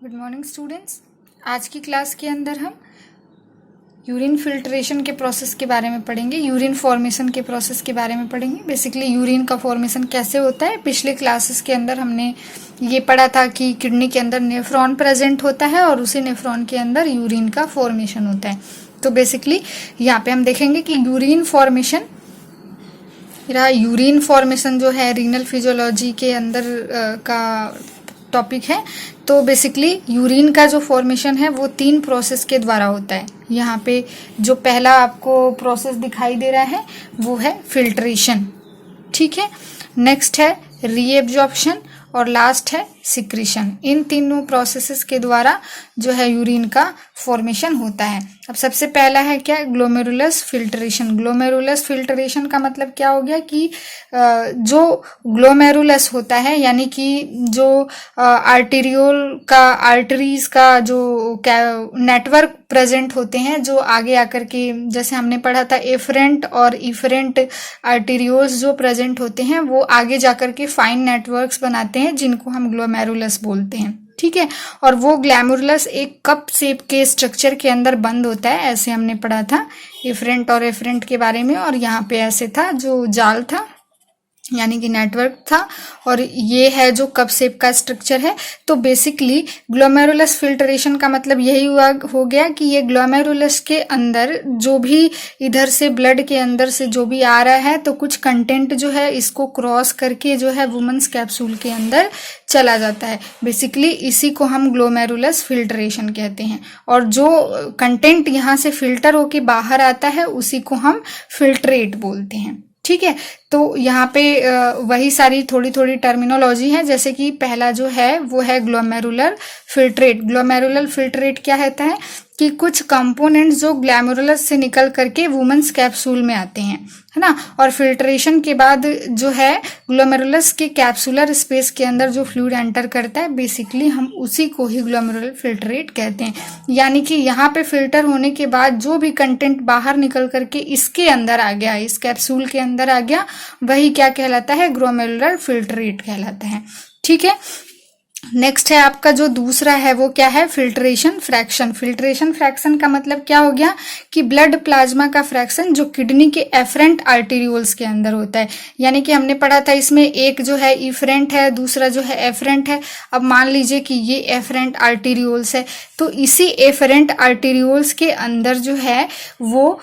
Good morning students. आज की class के अंदर हम यूरिन फिल्ट्रेशन के प्रोसेस के बारे में पढ़ेंगे, यूरिन फॉर्मेशन के प्रोसेस के बारे में पढ़ेंगे। बेसिकली यूरिन का फॉर्मेशन कैसे होता है, पिछले क्लासेस के अंदर हमने ये पढ़ा था कि किडनी के अंदर नेफ्रॉन प्रेजेंट होता है और उसी नेफ्रॉन के अंदर यूरिन का फॉर्मेशन होता है। तो बेसिकली यहाँ पे हम देखेंगे कि यूरिन फॉर्मेशन जो है रीनल फिजियोलॉजी के अंदर का टॉपिक है। तो बेसिकली यूरिन का जो फॉर्मेशन है वो 3 प्रोसेस के द्वारा होता है। यहाँ पे जो पहला आपको प्रोसेस दिखाई दे रहा है वो है फिल्ट्रेशन, ठीक है। नेक्स्ट है रीएब्जॉर्प्शन और लास्ट है सिक्रीशन। इन तीनों प्रोसेसेस के द्वारा जो है यूरिन का फॉर्मेशन होता है। अब सबसे पहला है क्या, ग्लोमेरुलस फिल्ट्रेशन। ग्लोमेरुलस फिल्ट्रेशन का मतलब क्या हो गया कि जो ग्लोमेरुलस होता है यानी कि जो आर्टरीज का जो नेटवर्क प्रेजेंट होते हैं, जो आगे आकर के जैसे हमने पढ़ा था एफरेंट और इफरेंट आर्टेरियोल्स जो प्रेजेंट होते हैं वो आगे जाकर के फाइन नेटवर्क्स बनाते हैं जिनको हम ग्लोमेरुलस बोलते हैं, ठीक है। और वो ग्लैमुरुलस एक कप शेप के स्ट्रक्चर के अंदर बंद होता है, ऐसे हमने पढ़ा था इफरेंट और एफरेंट के बारे में। और यहाँ पे ऐसे था जो जाल था यानी कि नेटवर्क था, और ये है जो कप शेप का स्ट्रक्चर है। तो बेसिकली ग्लोमेरुलस फिल्ट्रेशन का मतलब यही हो गया कि ये ग्लोमेरुलस के अंदर जो भी इधर से ब्लड के अंदर से जो भी आ रहा है तो कुछ कंटेंट जो है इसको क्रॉस करके जो है वुमेन्स कैप्सूल के अंदर चला जाता है। बेसिकली इसी को हम ग्लोमेरुलस फिल्ट्रेशन कहते हैं। और जो कंटेंट यहाँ से फिल्टर होके बाहर आता है उसी को हम फिल्ट्रेट बोलते हैं, ठीक है। तो यहाँ पे वही सारी थोड़ी थोड़ी टर्मिनोलॉजी है, जैसे कि पहला जो है वो है ग्लोमेरुलर फिल्ट्रेट। ग्लोमेरुलर फिल्ट्रेट क्या कहता है कि कुछ कंपोनेंट्स जो ग्लैमुरुलस से निकल करके वुमेन्स कैप्सूल में आते हैं, है ना। और फिल्ट्रेशन के बाद जो है ग्लोमेरुलस के कैप्सुलर स्पेस के अंदर जो फ्लूइड एंटर करता है, बेसिकली हम उसी को ही ग्लोमेरुलर फिल्ट्रेट कहते हैं। यानी कि यहाँ पे फिल्टर होने के बाद जो भी कंटेंट बाहर निकल करके इसके अंदर आ गया, इस कैप्सूल के अंदर आ गया, वही क्या कहलाता है, ग्लोमेरुलर फिल्ट्रेट कहलाता है, ठीक है। नेक्स्ट है आपका जो दूसरा है वो क्या है, फिल्ट्रेशन फ्रैक्शन। फिल्ट्रेशन फ्रैक्शन का मतलब क्या हो गया कि ब्लड प्लाज्मा का फ्रैक्शन जो किडनी के एफरेंट आर्टेरियोल्स के अंदर होता है। यानी कि हमने पढ़ा था इसमें एक जो है इफरेंट है, दूसरा जो है एफरेंट है। अब मान लीजिए कि ये एफरेंट आर्टेरियोल्स है, तो इसी एफरेंट आर्टेरियोल्स के अंदर जो है वो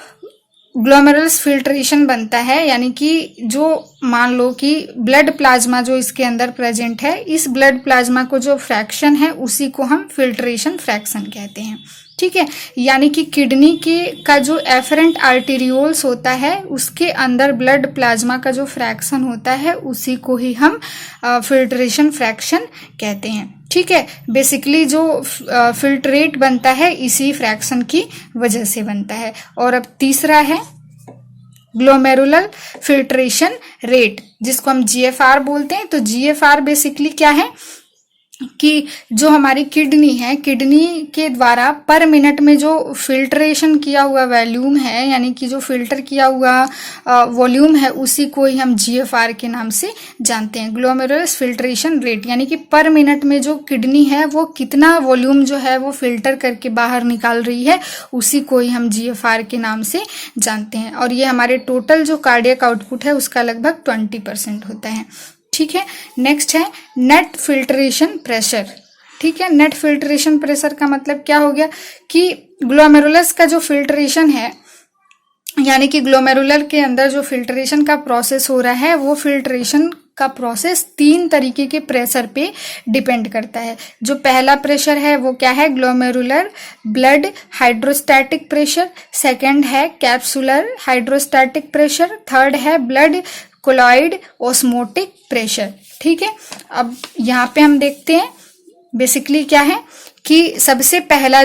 ग्लोमेरुलस फिल्ट्रेशन बनता है। यानी कि जो मान लो कि ब्लड प्लाज्मा जो इसके अंदर प्रेजेंट है, इस ब्लड प्लाज्मा को जो फ्रैक्शन है उसी को हम फिल्ट्रेशन फ्रैक्शन कहते हैं, ठीक है। यानी कि किडनी का जो एफरेंट आर्टेरियोल्स होता है उसके अंदर ब्लड प्लाज्मा का जो फ्रैक्शन होता है उसी को ही हम फिल्ट्रेशन फ्रैक्शन कहते हैं, ठीक है। बेसिकली जो फिल्ट्रेट बनता है इसी फ्रैक्शन की वजह से बनता है। और अब तीसरा है ग्लोमेरुलर फिल्ट्रेशन रेट, जिसको हम जीएफआर बोलते हैं। तो जीएफआर बेसिकली क्या है कि जो हमारी किडनी है, किडनी के द्वारा पर मिनट में जो फिल्ट्रेशन किया हुआ वॉल्यूम है, यानी कि जो फिल्टर किया हुआ वॉल्यूम है, उसी को ही हम जीएफआर के नाम से जानते हैं, ग्लोमेरुलस फिल्ट्रेशन रेट। यानी कि पर मिनट में जो किडनी है वो कितना वॉल्यूम जो है वो फिल्टर करके बाहर निकाल रही है, उसी को ही हम जीएफआर के नाम से जानते हैं। और ये हमारे टोटल जो कार्डियक आउटपुट है उसका लगभग 20% होता है, ठीक है। नेक्स्ट है नेट फिल्ट्रेशन प्रेशर, ठीक है। नेट फिल्ट्रेशन प्रेशर का मतलब क्या हो गया कि ग्लोमेरुलस का जो फिल्ट्रेशन है, यानी कि ग्लोमेरुलर के अंदर जो फिल्ट्रेशन का प्रोसेस हो रहा है, वो फिल्ट्रेशन का प्रोसेस 3 तरीके के प्रेशर पे डिपेंड करता है। जो पहला प्रेशर है वो क्या है, glomerular blood hydrostatic pressure. Second है कैप्सुलर हाइड्रोस्टैटिक प्रेशर। थर्ड है ब्लड कोलॉइड ऑस्मोटिक प्रेशर, ठीक है। अब यहाँ पे हम देखते हैं बेसिकली क्या है कि सबसे पहला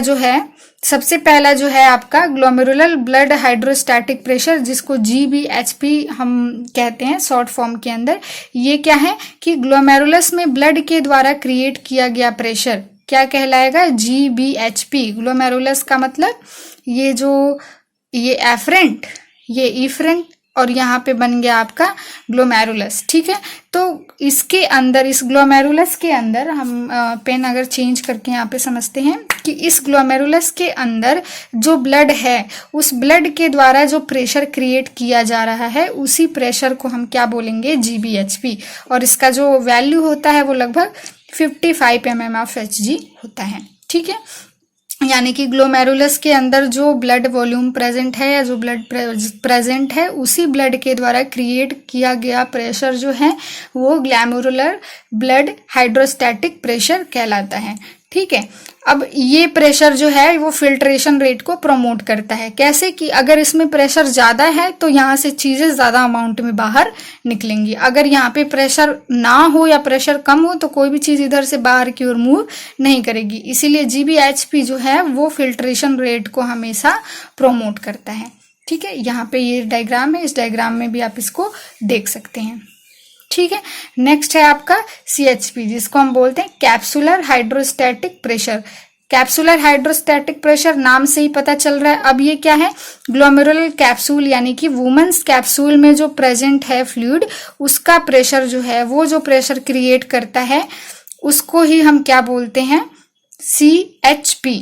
जो है आपका ग्लोमेरुलर ब्लड हाइड्रोस्टैटिक प्रेशर, जिसको GBHP हम कहते हैं शॉर्ट फॉर्म के अंदर। ये क्या है कि ग्लोमेरुलस में ब्लड के द्वारा क्रिएट किया गया प्रेशर क्या कहलाएगा, GBHP। ग्लोमेरुलस का मतलब ये एफरेंट, ये इफरेंट और यहाँ पे बन गया आपका ग्लोमेरुलस। ठीक है, तो इसके अंदर, इस ग्लोमेरुलस के अंदर हम पेन अगर चेंज करके यहाँ पे समझते हैं कि इस ग्लोमेरुलस के अंदर जो ब्लड है, उस ब्लड के द्वारा जो प्रेशर क्रिएट किया जा रहा है, उसी प्रेशर को हम क्या बोलेंगे, GBHP। और इसका जो वैल्यू होता है वो लगभग 55 mm/Hg होता है। ठीक है, यानी कि ग्लोमेरुलस के अंदर जो ब्लड वॉल्यूम प्रेजेंट है या जो ब्लड प्रेजेंट है, उसी ब्लड के द्वारा क्रिएट किया गया प्रेशर जो है वो ग्लोमेरुलर ब्लड हाइड्रोस्टैटिक प्रेशर कहलाता है। ठीक है, अब ये प्रेशर जो है वो फिल्ट्रेशन रेट को प्रमोट करता है। कैसे कि अगर इसमें प्रेशर ज़्यादा है तो यहाँ से चीज़ें ज़्यादा अमाउंट में बाहर निकलेंगी। अगर यहाँ पे प्रेशर ना हो या प्रेशर कम हो तो कोई भी चीज़ इधर से बाहर की ओर मूव नहीं करेगी। इसीलिए GBHP जो है वो फिल्ट्रेशन रेट को हमेशा प्रमोट करता है। ठीक है, यहाँ पे ये डायग्राम है, इस डायग्राम में भी आप इसको देख सकते हैं। ठीक है, नेक्स्ट है आपका CHP, जिसको हम बोलते हैं capsular hydrostatic pressure. Capsular hydrostatic pressure नाम से ही पता चल रहा है। अब ये क्या है, ग्लोमेरुलर कैप्सूल यानी कि वुमेन्स कैप्सूल में जो प्रेजेंट है फ्लूइड, उसका प्रेशर जो है, वो जो प्रेशर क्रिएट करता है उसको ही हम क्या बोलते हैं, CHP,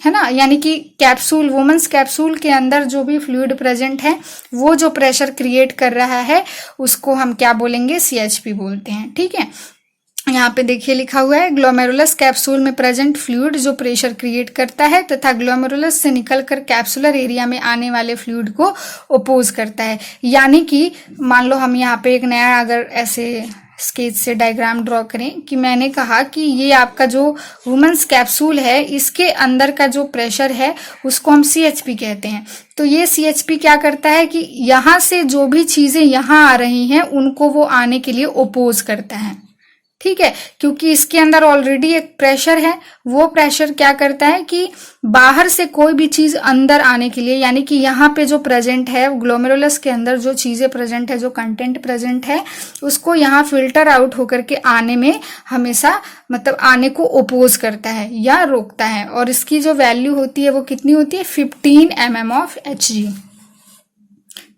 है ना। यानी कि कैप्सूल, वुमेन्स कैप्सूल के अंदर जो भी फ्लूइड प्रेजेंट है वो जो प्रेशर क्रिएट कर रहा है उसको हम क्या बोलेंगे, CHP बोलते हैं। ठीक है, यहाँ पे देखिए लिखा हुआ है, ग्लोमेरुलस कैप्सूल में प्रेजेंट फ्लूइड जो प्रेशर क्रिएट करता है तथा ग्लोमेरुलस से निकलकर कैप्सुलर एरिया में आने वाले फ्लूइड को ओपोज करता है। यानी कि मान लो हम यहाँ पे एक नया अगर ऐसे स्केच से डायग्राम ड्रॉ करें कि मैंने कहा कि ये आपका जो वुमेन्स कैप्सूल है, इसके अंदर का जो प्रेशर है उसको हम CHP कहते हैं। तो ये CHP क्या करता है कि यहाँ से जो भी चीजें यहाँ आ रही हैं उनको वो आने के लिए ओपोज करता है। ठीक है, क्योंकि इसके अंदर ऑलरेडी एक प्रेशर है, वो प्रेशर क्या करता है कि बाहर से कोई भी चीज अंदर आने के लिए, यानी कि यहाँ पे जो प्रेजेंट है ग्लोमेरुलस के अंदर जो चीजें प्रेजेंट है, जो कंटेंट प्रेजेंट है, उसको यहाँ फिल्टर आउट होकर के आने में हमेशा, मतलब आने को ओपोज करता है या रोकता है। और इसकी जो वैल्यू होती है वो कितनी होती है, 15 mm/Hg।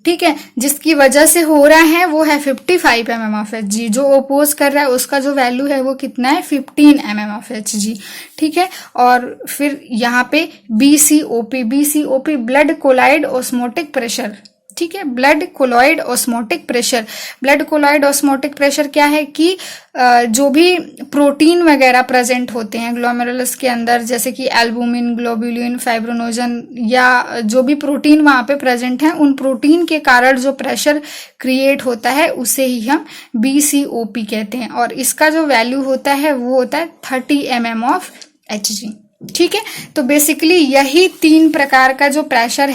ठीक है, जिसकी वजह से हो रहा है वो है 55 mm/Hg। जो ओपोज कर रहा है उसका जो वैल्यू है वो कितना है, 15 mm/Hg। ठीक है, और फिर यहाँ पे BCOP blood colloid osmotic pressure. ठीक है, blood colloid osmotic pressure. Blood colloid osmotic pressure क्या है कि जो भी प्रोटीन वगैरह प्रेजेंट होते हैं ग्लोमेरुलस के अंदर, जैसे कि एल्बुमिन, ग्लोबुलिन, फाइब्रोनोजन, या जो भी प्रोटीन वहां पे प्रेजेंट हैं, उन प्रोटीन के कारण जो प्रेशर क्रिएट होता है उसे ही हम BCOP कहते हैं। और इसका जो वैल्यू होता है वो होता है 30 mm/Hg। ठीक है, तो बेसिकली यही तीन प्रकार का जो प्रेशर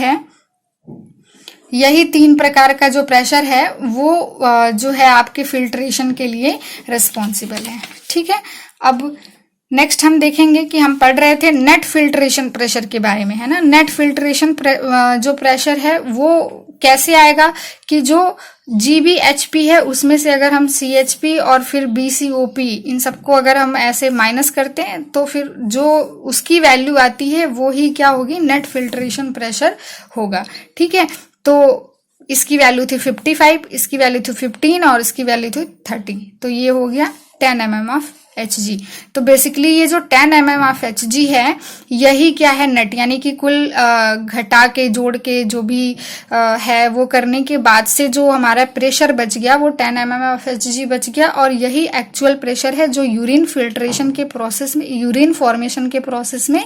है, वो जो है आपके फिल्ट्रेशन के लिए रिस्पॉन्सिबल है। ठीक है, अब नेक्स्ट हम देखेंगे कि हम पढ़ रहे थे नेट फिल्ट्रेशन प्रेशर के बारे में, है ना। नेट फिल्ट्रेशन जो प्रेशर है वो कैसे आएगा कि जो GBHP है उसमें से अगर हम CHP और फिर BCOP इन सबको अगर हम ऐसे माइनस करते हैं तो फिर जो उसकी वैल्यू आती है वो ही क्या होगी, नेट फिल्ट्रेशन प्रेशर होगा। ठीक है, तो इसकी वैल्यू थी 55, इसकी वैल्यू थी 15 और इसकी वैल्यू थी 30, तो ये हो गया 10 mm/Hg। तो बेसिकली ये जो 10 mm/Hg है यही क्या है, नेट, यानी कि कुल घटा के जोड़ के जो भी है वो करने के बाद से जो हमारा प्रेशर बच गया वो 10 mm/Hg बच गया। और यही एक्चुअल प्रेशर है जो यूरिन फिल्ट्रेशन के प्रोसेस में, यूरिन फॉर्मेशन के प्रोसेस में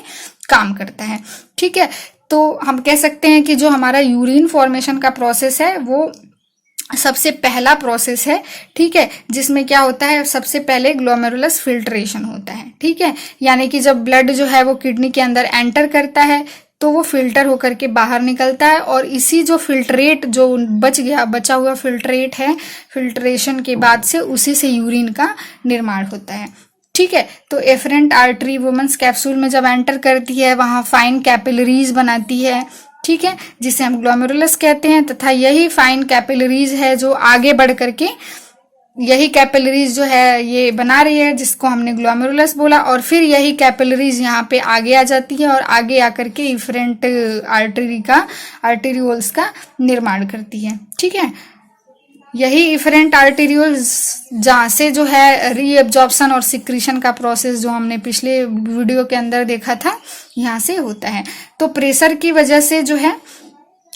काम करता है। ठीक है, तो हम कह सकते हैं कि जो हमारा यूरिन फॉर्मेशन का प्रोसेस है वो सबसे पहला प्रोसेस है। ठीक है, जिसमें क्या होता है, सबसे पहले ग्लोमेरुलस फिल्ट्रेशन होता है। ठीक है, यानी कि जब ब्लड जो है वो किडनी के अंदर एंटर करता है तो वो फिल्टर होकर के बाहर निकलता है, और इसी जो फिल्ट्रेट जो बचा हुआ फिल्ट्रेट है, फिल्ट्रेशन के बाद से उसी से यूरिन का निर्माण होता है। ठीक है, तो एफरेंट आर्टरी वुमेन्स कैप्सूल में जब एंटर करती है वहां फाइन कैपिलरीज बनाती है। ठीक है, जिसे हम ग्लोमेरुलस कहते हैं, तथा यही फाइन कैपिलरीज है जो आगे बढ़ करके यही कैपिलरीज जो है ये बना रही है, जिसको हमने ग्लोमेरुलस बोला, और फिर यही कैपिलरीज यहाँ पे आगे आ जाती है और आगे आकर के इफरेंट आर्टेरियोल्स का निर्माण करती है। ठीक है, यही इफरेंट आर्टेरियोल्स जहाँ से जो है रीएब्जॉर्प्शन और सिक्रीशन का प्रोसेस जो हमने पिछले वीडियो के अंदर देखा था, यहाँ से होता है। तो प्रेशर की वजह से जो है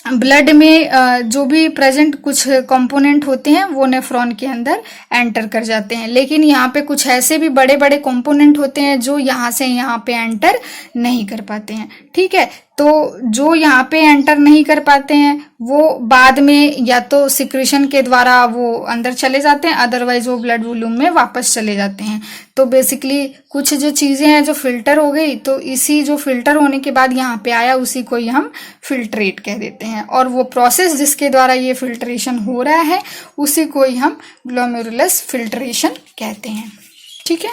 ब्लड में जो भी प्रेजेंट कुछ कंपोनेंट होते हैं वो नेफ्रॉन के अंदर एंटर कर जाते हैं, लेकिन यहाँ पे कुछ ऐसे भी बड़े बड़े कंपोनेंट होते हैं जो यहाँ से यहाँ पे एंटर नहीं कर पाते हैं। ठीक है, तो जो यहाँ पे एंटर नहीं कर पाते हैं वो बाद में या तो सिक्रीशन के द्वारा वो अंदर चले जाते हैं, अदरवाइज वो ब्लड वॉल्यूम में वापस चले जाते हैं। तो बेसिकली कुछ जो चीजें हैं जो फिल्टर हो गई, तो इसी जो फिल्टर होने के बाद यहाँ पे आया उसी को ही हम फिल्ट्रेट कह देते हैं, और वो प्रोसेस जिसके द्वारा ये फिल्ट्रेशन हो रहा है उसी को ही हम ग्लोमेरुलस फिल्ट्रेशन कहते हैं। ठीक है,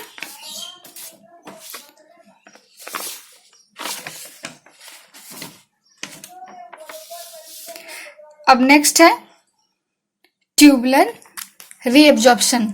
अब नेक्स्ट है ट्यूबुलर रीएब्जॉर्प्शन।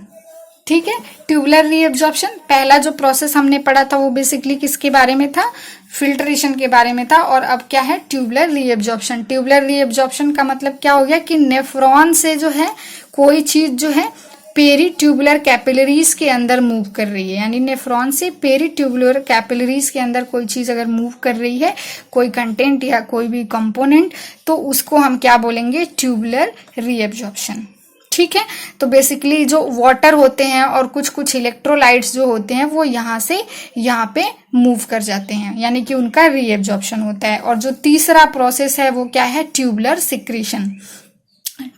ठीक है, ट्यूबुलर रीएब्जॉर्प्शन, पहला जो प्रोसेस हमने पढ़ा था वो बेसिकली किसके बारे में था, फिल्ट्रेशन के बारे में था, और अब क्या है ट्यूबुलर रीएब्जॉर्प्शन। ट्यूबुलर रीएब्जॉर्प्शन का मतलब क्या हो गया कि नेफ्रॉन से जो है कोई चीज जो है पेरी ट्यूबुलर कैपिलरीज के अंदर मूव कर रही है, यानी नेफ्रॉन से पेरी ट्यूबुलर कैपिलरीज के अंदर कोई चीज अगर मूव कर रही है, कोई कंटेंट या कोई भी कंपोनेंट, तो उसको हम क्या बोलेंगे, ट्यूबुलर रीएब्जॉर्प्शन। ठीक है, तो बेसिकली जो वाटर होते हैं और कुछ कुछ इलेक्ट्रोलाइट्स जो होते हैं वो यहाँ से यहाँ पे मूव कर जाते हैं, यानी कि उनका रीएब्जॉर्प्शन होता है। और जो तीसरा प्रोसेस है वो क्या है, tubular secretion.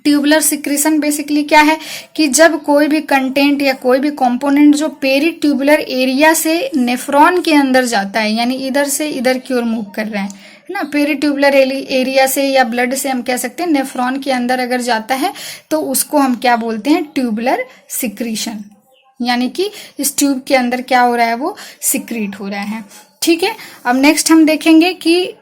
Tubular secretion basically क्या है कि जब कोई भी कंटेंट या कोई भी कंपोनेंट जो पेरी ट्यूबुलर एरिया से नेफ्रॉन के अंदर जाता है, यानी इधर से इधर की ओर मूव कर रहा है ना, पेरी ट्यूबुलर एरिया से या ब्लड से हम कह सकते हैं नेफ्रॉन के अंदर अगर जाता है तो उसको हम क्या बोलते हैं, ट्यूबुलर सिक्रीशन, यानी कि इस ट्यूब के अंदर क्या हो रहा है, वो सिक्रीट हो रहा है। ठीक है, अब नेक्स्ट हम देखेंगे कि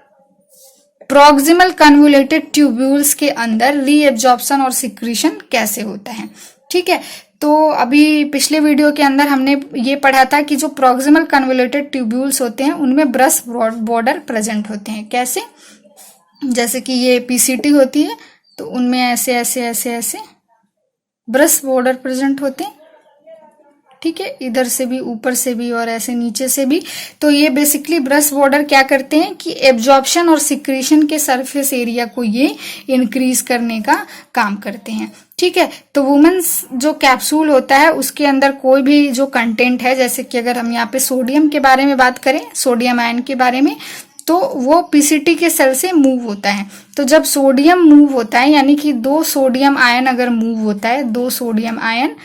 प्रॉक्सिमल कन्वोल्यूटेड ट्यूब्यूल्स के अंदर रीएब्जॉर्प्शन और सिक्रीशन कैसे होता है। ठीक है, तो अभी पिछले वीडियो के अंदर हमने ये पढ़ा था कि जो प्रॉक्सिमल कन्वोल्यूटेड ट्यूब्यूल्स होते हैं उनमें ब्रश बॉर्डर प्रेजेंट होते हैं। कैसे, जैसे कि ये पीसीटी होती है तो उनमें ऐसे ऐसे ऐसे ऐसे ब्रश बॉर्डर प्रेजेंट होते हैं। ठीक है, इधर से भी, ऊपर से भी, और ऐसे नीचे से भी। तो ये बेसिकली ब्रश बॉर्डर क्या करते हैं कि एब्जॉर्प्शन और सिक्रीशन के सरफेस एरिया को ये इंक्रीज करने का काम करते हैं। ठीक है, तो वुमेन्स जो कैप्सूल होता है उसके अंदर कोई भी जो कंटेंट है, जैसे कि अगर हम यहाँ पे सोडियम के बारे में बात करें, सोडियम आयन के बारे में, तो वो पीसीटी के सेल से मूव होता है। तो जब सोडियम मूव होता है, यानी कि 2 सोडियम आयन अगर मूव होता है, 2 सोडियम आयन,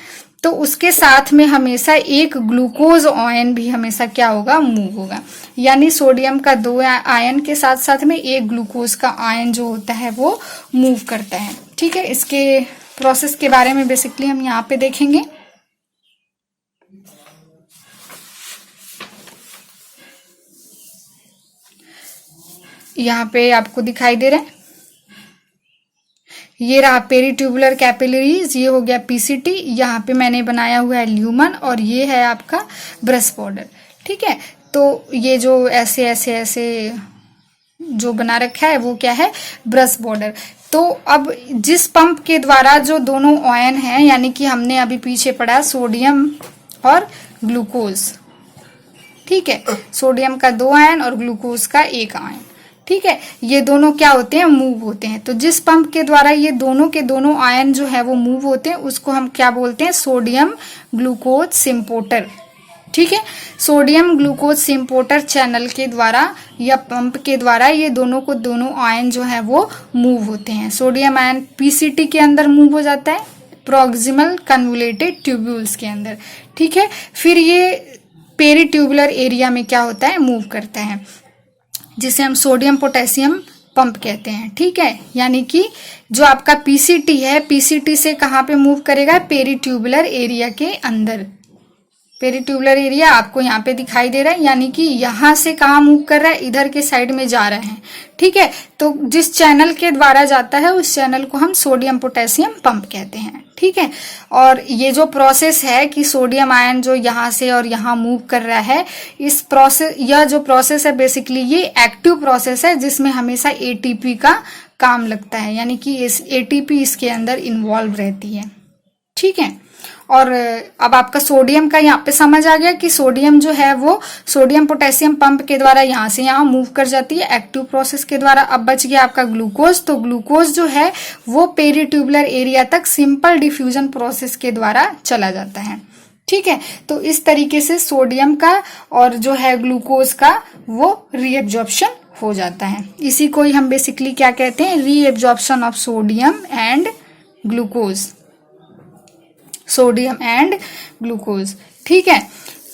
तो उसके साथ में हमेशा एक ग्लूकोज आयन भी हमेशा क्या होगा, मूव होगा। यानी सोडियम का 2 आयन के साथ साथ में एक ग्लूकोज का आयन जो होता है वो मूव करता है। ठीक है, इसके प्रोसेस के बारे में बेसिकली हम यहाँ पे देखेंगे। यहाँ पे आपको दिखाई दे रहा है, ये रहा पेरी ट्यूबुलर कैपिलरीज, ये हो गया पीसीटी, यहाँ पे मैंने बनाया हुआ है ल्यूमन, और ये है आपका ब्रश बॉर्डर। ठीक है, तो ये जो ऐसे ऐसे ऐसे जो बना रखा है वो क्या है, ब्रश बॉर्डर। तो अब जिस पंप के द्वारा जो दोनों आयन हैं, यानी कि हमने अभी पीछे पढ़ा सोडियम और ग्लूकोज, ठीक है, सोडियम का 2 आयन और ग्लूकोज का 1 आयन, ठीक है, ये दोनों क्या होते हैं, मूव होते हैं। तो जिस पंप के द्वारा ये दोनों के दोनों आयन जो है वो मूव होते हैं उसको हम क्या बोलते हैं, सोडियम ग्लूकोज सिम्पोर्टर। ठीक है, सोडियम ग्लूकोज सिम्पोर्टर चैनल के द्वारा या पंप के द्वारा ये दोनों को दोनों आयन जो है वो मूव होते हैं। सोडियम आयन पीसीटी के अंदर मूव हो जाता है, प्रॉक्सिमल कन्वोल्यूटेड ट्यूब्यूल्स के अंदर। ठीक है, फिर ये पेरी ट्यूबुलर एरिया में क्या होता है, मूव करता है, जिसे हम सोडियम पोटेशियम पंप कहते हैं। ठीक है, यानी कि जो आपका पीसीटी है, पीसीटी से कहाँ पे मूव करेगा, पेरी ट्यूबुलर एरिया के अंदर। पेरिट्यूबुलर एरिया आपको यहाँ पे दिखाई दे रहा है, यानी कि यहाँ से कहाँ मूव कर रहा है, इधर के साइड में जा रहा है। ठीक है, तो जिस चैनल के द्वारा जाता है उस चैनल को हम सोडियम पोटेशियम पंप कहते हैं। ठीक है, और ये जो प्रोसेस है कि सोडियम आयन जो यहाँ से और यहाँ मूव कर रहा है, इस प्रोसेस, यह जो प्रोसेस है बेसिकली ये एक्टिव प्रोसेस है जिसमें हमेशा एटीपी का काम लगता है, यानी कि इस एटीपी इसके अंदर इन्वॉल्व रहती है। ठीक है, और अब आपका सोडियम का यहाँ पे समझ आ गया कि सोडियम जो है वो सोडियम पोटेशियम पंप के द्वारा यहाँ से यहाँ मूव कर जाती है एक्टिव प्रोसेस के द्वारा। अब बच गया आपका ग्लूकोज, तो ग्लूकोज जो है वो पेरिट्यूबुलर एरिया तक सिंपल डिफ्यूजन प्रोसेस के द्वारा चला जाता है। ठीक है, तो इस तरीके से सोडियम का और जो है ग्लूकोज का वो रीएब्जॉर्प्शन हो जाता है। इसी को ही हम बेसिकली क्या कहते हैं, reabsorption of sodium and glucose, sodium and glucose. ठीक है,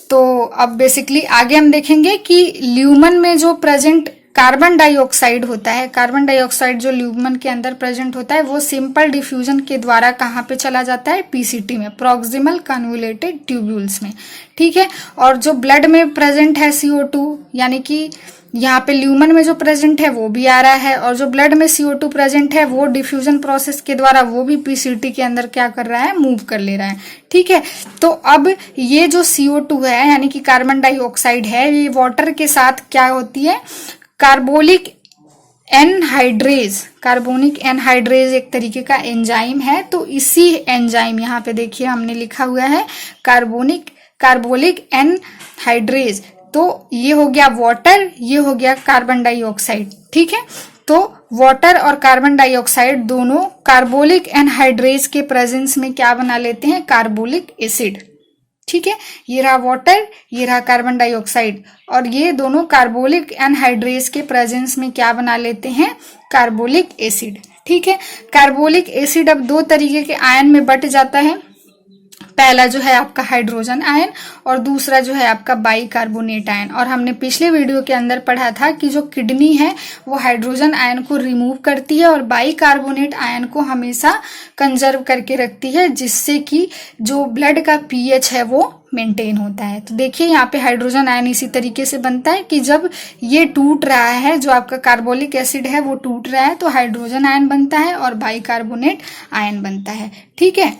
तो अब बेसिकली आगे हम देखेंगे कि ल्यूमन में जो प्रेजेंट कार्बन डाइऑक्साइड होता है, कार्बन डाइऑक्साइड जो ल्यूमन के अंदर प्रेजेंट होता है वो सिंपल डिफ्यूजन के द्वारा कहाँ पे चला जाता है, पीसीटी में, प्रॉक्सिमल कन्वोल्यूटेड ट्यूब्यूल्स में। ठीक है, और जो ब्लड में प्रेजेंट है CO2, यानी कि यहाँ पे ल्यूमन में जो प्रेजेंट है वो भी आ रहा है, और जो ब्लड में CO2 प्रेजेंट है वो डिफ्यूजन प्रोसेस के द्वारा वो भी पीसीटी के अंदर क्या कर रहा है, मूव कर ले रहा है। ठीक है, तो अब ये जो CO2 है यानी कि कार्बन डाइऑक्साइड है, ये वाटर के साथ क्या होती है, कार्बोनिक एनहाइड्रेज, कार्बोनिक एनहाइड्रेज एक तरीके का एंजाइम है। तो इसी एंजाइम, यहाँ पे देखिए हमने लिखा हुआ है कार्बोनिक एनहाइड्रेज, तो ये हो गया वाटर, ये हो गया कार्बन डाइऑक्साइड। ठीक है, तो वाटर और कार्बन डाइऑक्साइड दोनों कार्बोनिक एनहाइड्रेज के प्रेजेंस में क्या बना लेते हैं, कार्बोनिक एसिड। ठीक है, ये रहा वाटर, ये रहा कार्बन डाइऑक्साइड, और ये दोनों कार्बोनिक एनहाइड्रेज के प्रेजेंस में क्या बना लेते हैं, कार्बोनिक एसिड। ठीक है, कार्बोनिक एसिड अब दो तरीके के आयन में बट जाता है, पहला जो है आपका हाइड्रोजन आयन और दूसरा जो है आपका बाइकार्बोनेट आयन। और हमने पिछले वीडियो के अंदर पढ़ा था कि जो किडनी है वो हाइड्रोजन आयन को रिमूव करती है और बाइकार्बोनेट आयन को हमेशा कंजर्व करके रखती है, जिससे कि जो ब्लड का पीएच है वो मेंटेन होता है। तो देखिए यहाँ पे हाइड्रोजन आयन इसी तरीके से बनता है कि जब ये टूट रहा है, जो आपका कार्बोनिक एसिड है वो टूट रहा है, तो हाइड्रोजन आयन बनता है और बाइकार्बोनेट आयन बनता है। ठीक है,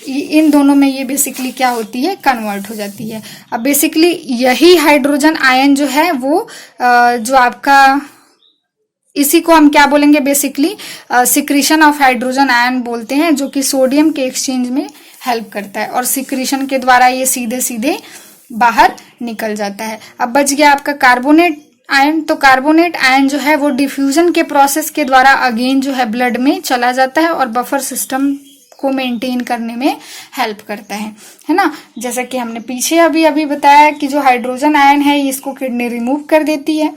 इन दोनों में ये बेसिकली क्या होती है, कन्वर्ट हो जाती है। अब बेसिकली यही हाइड्रोजन आयन जो है वो जो आपका, इसी को हम क्या बोलेंगे, basically secretion of hydrogen ion बोलते हैं, जो कि सोडियम के एक्सचेंज में हेल्प करता है और सिक्रीशन के द्वारा ये सीधे सीधे बाहर निकल जाता है। अब बच गया आपका कार्बोनेट आयन, तो कार्बोनेट आयन जो है वो डिफ्यूजन के प्रोसेस के द्वारा अगेन जो है ब्लड में चला जाता है और बफर सिस्टम को मेंटेन करने में हेल्प करता है ना। जैसा कि हमने पीछे अभी बताया कि जो हाइड्रोजन आयन है इसको किडनी रिमूव कर देती है,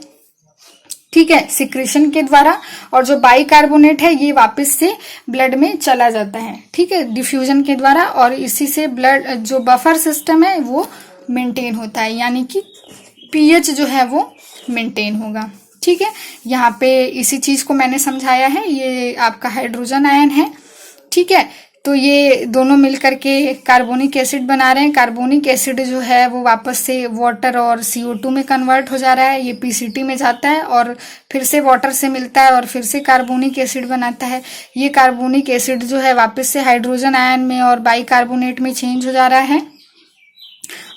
ठीक है, सिक्रेशन के द्वारा, और जो बाइकार्बोनेट है ये वापस से ब्लड में चला जाता है, ठीक है, डिफ्यूजन के द्वारा, और इसी से ब्लड जो बफर सिस्टम है वो मेंटेन होता है, यानी कि पीएच जो है वो मेंटेन होगा। ठीक है, यहाँ पे इसी चीज को मैंने समझाया है। ये आपका हाइड्रोजन आयन है, ठीक है, तो ये दोनों मिलकर के कार्बोनिक एसिड बना रहे हैं। कार्बोनिक एसिड जो है वो वापस से वाटर और CO2 में कन्वर्ट हो जा रहा है, ये पीसीटी में जाता है और फिर से वाटर से मिलता है और फिर से कार्बोनिक एसिड बनाता है। ये कार्बोनिक एसिड जो है वापस से हाइड्रोजन आयन में और बाइकार्बोनेट में चेंज हो जा रहा है।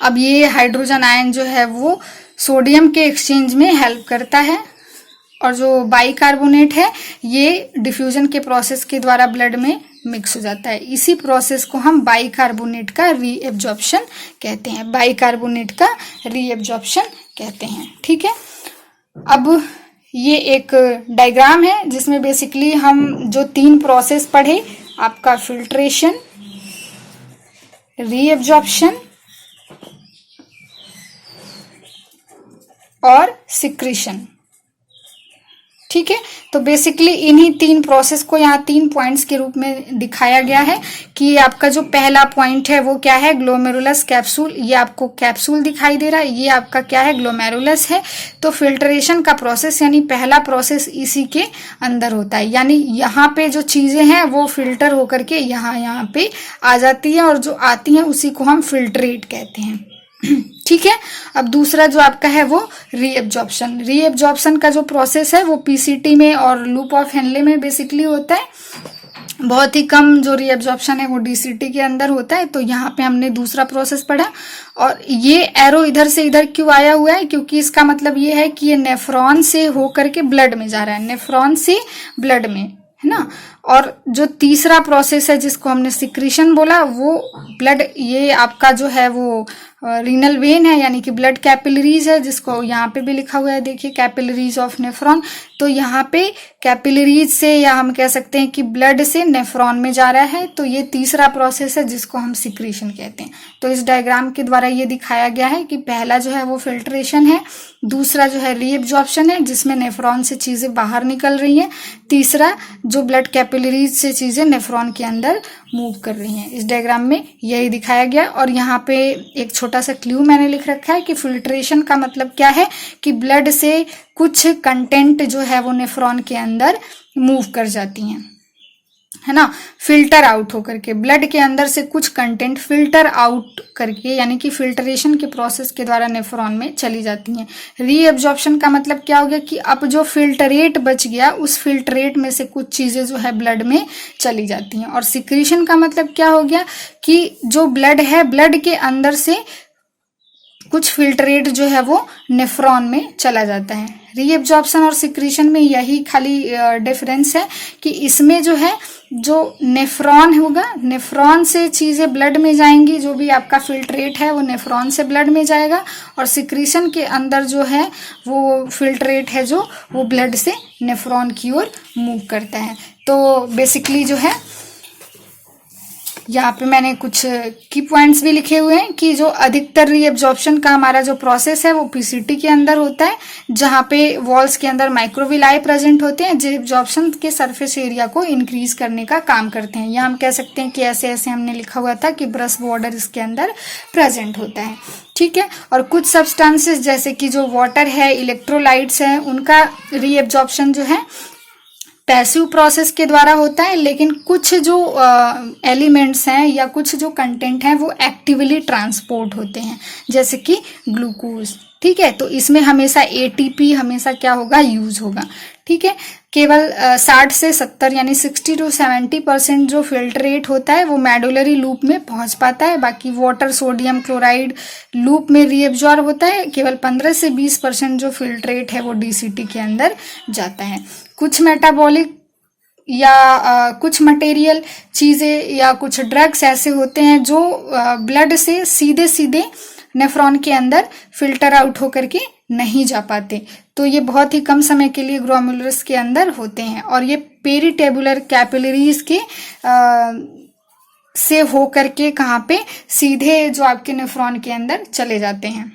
अब ये हाइड्रोजन आयन जो है वो सोडियम के एक्सचेंज में हेल्प करता है, और जो बाइकार्बोनेट है ये डिफ्यूजन के प्रोसेस के द्वारा ब्लड में मिक्स हो जाता है। इसी प्रोसेस को हम बाइकार्बोनेट का रीएब्जॉर्प्शन कहते हैं, बाइकार्बोनेट का रीएब्जॉर्प्शन कहते हैं। ठीक है, अब ये एक डायग्राम है जिसमें बेसिकली हम जो 3 प्रोसेस पढ़े, आपका फिल्ट्रेशन, रीएब्जॉर्प्शन और सिक्रीशन, ठीक है, तो बेसिकली इन्हीं 3 प्रोसेस को यहाँ 3 पॉइंट्स के रूप में दिखाया गया है कि आपका जो पहला पॉइंट है वो क्या है, ग्लोमेरुलस कैप्सूल, ये आपको कैप्सूल दिखाई दे रहा है, ये आपका क्या है, ग्लोमेरुलस है। तो फिल्ट्रेशन का प्रोसेस यानी पहला प्रोसेस इसी के अंदर होता है, यानी यहाँ पे जो चीजें हैं वो फिल्टर होकर के यहाँ पे आ जाती है और जो आती हैं उसी को हम फिल्ट्रेट कहते हैं। ठीक है। अब दूसरा जो आपका है वो रीएब्जॉर्प्शन। रीएब्जॉर्प्शन का जो प्रोसेस है वो पीसीटी में और लूप ऑफ हेनले में बेसिकली होता है। बहुत ही कम जो रीएब्जॉर्प्शन है वो डीसीटी के अंदर होता है। तो यहाँ पे हमने दूसरा प्रोसेस पढ़ा, और ये एरो इधर से इधर क्यों आया हुआ है, क्योंकि इसका मतलब ये है कि ये नेफ्रॉन से होकर के ब्लड में जा रहा है, नेफ्रॉन से ब्लड में, है ना। और जो तीसरा प्रोसेस है जिसको हमने सिक्रीशन बोला, वो ब्लड, ये आपका जो है वो रीनल वेन है, यानी कि ब्लड कैपिलरीज है, जिसको यहाँ पे भी लिखा हुआ है, देखिए कैपिलरीज ऑफ नेफ्रॉन। तो यहाँ पे कैपिलरीज से, या हम कह सकते हैं कि ब्लड से नेफ्रॉन में जा रहा है। तो ये तीसरा प्रोसेस है जिसको हम सिक्रीशन कहते हैं। तो इस डायग्राम के द्वारा ये दिखाया गया है कि पहला जो है वो फिल्ट्रेशन है, दूसरा जो है रीएब्जॉर्प्शन है जिसमें नेफ्रॉन से चीजें बाहर निकल रही हैं, तीसरा जो ब्लड कैपिलरीज से चीजें नेफ्रॉन के अंदर मूव कर रही हैं। इस डायग्राम में यही दिखाया गया। और यहाँ पे एक छोटा सा क्लू मैंने लिख रखा है कि फिल्ट्रेशन का मतलब क्या है, कि ब्लड से कुछ कंटेंट जो है वो नेफ्रॉन के अंदर मूव कर जाती हैं, है ना, फिल्टर आउट होकर के, ब्लड के अंदर से कुछ कंटेंट फिल्टर आउट करके, यानी कि फिल्ट्रेशन के प्रोसेस के द्वारा नेफ्रॉन में चली जाती हैं। रीएब्जॉर्प्शन का मतलब क्या हो गया, कि अब जो फिल्टरेट बच गया उस फिल्टरेट में से कुछ चीजें जो है ब्लड में चली जाती हैं। और सिक्रीशन का मतलब क्या हो गया, कि जो ब्लड है, ब्लड के अंदर से कुछ फिल्टरेट जो है वो नेफ्रॉन में चला जाता है। रीएब्जॉर्प्शन और सिक्रीशन में यही खाली डिफरेंस है कि इसमें जो है, जो नेफ्रॉन होगा, नेफ्रॉन से चीजें ब्लड में जाएंगी, जो भी आपका फिल्ट्रेट है वो नेफ्रॉन से ब्लड में जाएगा, और सिक्रीशन के अंदर जो है वो फिल्ट्रेट है जो वो ब्लड से नेफ्रॉन की ओर मूव करता है। तो बेसिकली जो है, यहाँ पे मैंने कुछ की पॉइंट्स भी लिखे हुए हैं कि जो अधिकतर रीएब्जॉर्प्शन का हमारा जो प्रोसेस है वो पीसीटी के अंदर होता है, जहाँ पे वॉल्स के अंदर माइक्रोविलाई प्रेजेंट होते हैं जो एब्जॉर्प्शन के सरफेस एरिया को इंक्रीज करने का काम करते हैं। या हम कह सकते हैं कि ऐसे ऐसे हमने लिखा हुआ था कि ब्रश बॉर्डर इसके अंदर प्रेजेंट होता है, ठीक है। और कुछ सब्सटेंसेस जैसे कि जो वाटर है, इलेक्ट्रोलाइट्स है, उनका रीएब्जॉर्प्शन जो है पैसिव प्रोसेस के द्वारा होता है, लेकिन कुछ जो एलिमेंट्स हैं या कुछ जो कंटेंट हैं वो एक्टिवली ट्रांसपोर्ट होते हैं, जैसे कि ग्लूकोज, ठीक है। तो इसमें हमेशा एटीपी हमेशा क्या होगा, यूज होगा, ठीक है। केवल 60 से 70 यानी 60 to 70% जो फिल्ट्रेट होता है वो मेडुलरी लूप में पहुंच पाता है। बाकी वाटर, सोडियम क्लोराइड लूप में रीएब्जॉर्ब होता है। केवल 15 से 20% जो फिल्ट्रेट है वो डीसीटी के अंदर जाता है। कुछ मेटाबॉलिक या कुछ मटेरियल चीजें या कुछ ड्रग्स ऐसे होते हैं जो ब्लड से सीधे सीधे नेफ्रॉन के अंदर फिल्टर आउट होकर के नहीं जा पाते। तो ये बहुत ही कम समय के लिए ग्लोमेरुलस के अंदर होते हैं, और ये पेरिटेबुलर कैपिलरीज के से होकर के कहाँ पे, सीधे जो आपके नेफ्रॉन के अंदर चले जाते हैं,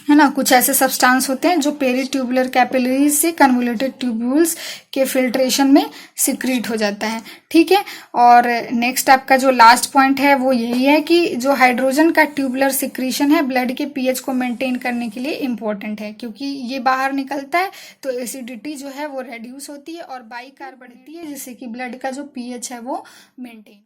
है ना। कुछ ऐसे सब्सटेंस होते हैं जो पेरिट्यूबुलर कैपिलरीज से कन्वोल्यूटेड ट्यूब्यूल्स के फिल्ट्रेशन में सिक्रीट हो जाता है, ठीक है। और नेक्स्ट आपका जो लास्ट पॉइंट है वो यही है कि जो हाइड्रोजन का ट्यूबुलर सिक्रीशन है ब्लड के पीएच को मेंटेन करने के लिए इम्पोर्टेंट है, क्योंकि ये बाहर निकलता है तो एसिडिटी जो है वो रेड्यूस होती है और बाइकार्ब बढ़ती है, जिससे कि ब्लड का जो पीएच है वो मेंटेन